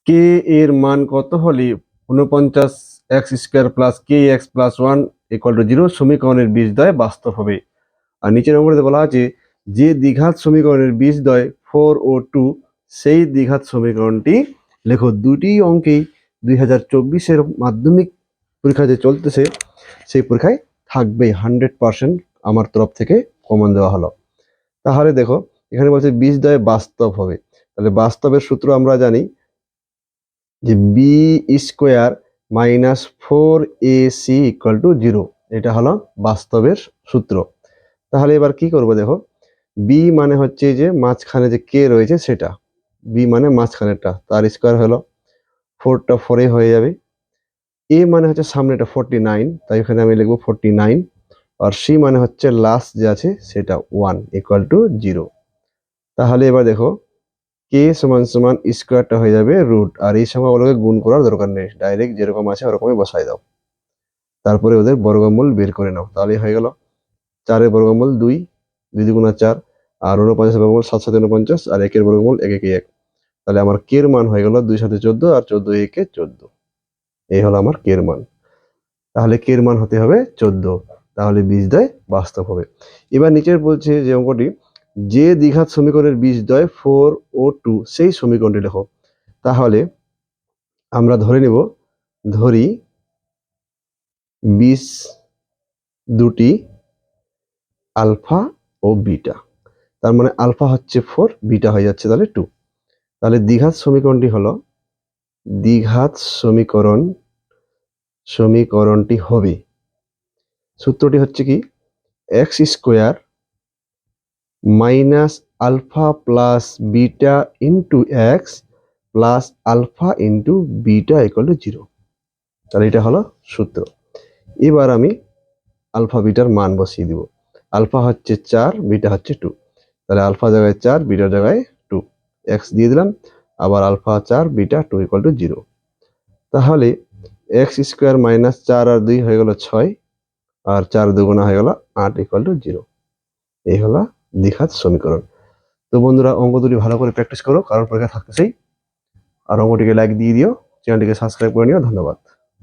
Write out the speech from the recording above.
কে এর মান কত হলে 49 x square plus K x plus 1 equal to 0 সমীকরণের বীজদ্বয় বাস্তব হবে। আর নিচের অঙ্কটিতে বলা আছে যে দ্বিঘাত সমীকরণের বীজদ্বয় 4 ও 2 সেই দ্বিঘাত সমীকরণটি লেখো। দুটি অঙ্কেই 2024-এর মাধ্যমিক পরীক্ষা যে চলতেছে সেই পরীক্ষায় থাকবে 100% আমার তরফ থেকে কমন দেওয়া হলো। তাহলে দেখো এখানে বলছে বীজদ্বয় বাস্তব হবে, তাহলে বাস্তবের সূত্র আমরা জানি যে B square minus 4ac equal to 0, এটা হলো বাস্তবের সূত্র। তাহলে এবার কি করব দেখো, বি মানে হচ্ছে যে মাঝখানে যে কে রয়েছে সেটা, বি মানে মাঝখানেরটা, তার স্কোয়ার হলো 4টা 4 হয়ে যাবে। এ মানে হচ্ছে সামনেটা 49, তাই এখানে আমি লিখবো 49, আর সি মানে হচ্ছে লাস্ট যে আছে সেটা 1 ইকুয়াল টু 0। তাহলে এবার দেখো কে সমান সমান স্কোয়ারটা হয়ে যাবে রুট, আর এই সংখ্যাগুলোকে গুণ করার দরকার নেই, ডাইরেক্ট যেরকম আছে ওরকমই বসাই দাও, তারপরে ওদের বর্গমূল বের করে নাও, তাহলেই হয়ে গেল। 4-এর বর্গমূল 2, 2 দুগুণা 4, আর 49-এর বর্গমূল 7 7 49, আর 1-এর বর্গমূল 1 1 1। তাহলে আমার কে এর মান হয়ে গেল 2 7 14, আর 14 1 14, এই হলো আমার কে এর মান। তাহলে কে এর মান হতে হবে 14, তাহলে বীজদ্বয় বাস্তব হবে। এবার নিচের বলছে যে অঙ্কটি, যে দ্বিঘাত সমীকরণের বীজদ্বয় 4 ও 2 সেই সমীকরণটি লেখো। তাহলে আমরা ধরি বীজ দুটি আলফা ও বিটা, তার মানে আলফা হচ্ছে 4, বিটা হয়ে যাচ্ছে তাহলে 2। তাহলে দ্বিঘাত সমীকরণটি হলো, দ্বিঘাত সমীকরণটি হবে, সূত্রটি হচ্ছে কি, x square minus alpha plus beta into x plus alpha into beta equal to 0। তাহলে এটা হলো সূত্র। এবার আমি আলফা বিটার মান বসিয়ে দিব। আলফা হচ্ছে 4, বিটা হচ্ছে 2, তাহলে আলফা জায়গায় 4, বিটার জায়গায় 2, এক্স দিয়ে দিলাম, আবার আলফা 4 বিটা 2 ইকুয়াল টু 0। তাহলে এক্স স্কোয়ার মাইনাস 4 আর 2 হয়ে গেল 6, আর 4 দুগুণা হয়ে গেল 8 ইকুয়াল টু 0। এই হলো দ্বিঘাত সমীকরণ। তো বন্ধুরা অঙ্ক দুটি ভালো করে প্র্যাকটিস করো, কারণ পরীক্ষা থাকতেছেই। আর অঙ্কটিকে লাইক দিয়ে দিও, চ্যানেলটিকে সাবস্ক্রাইব করে নিও। ধন্যবাদ।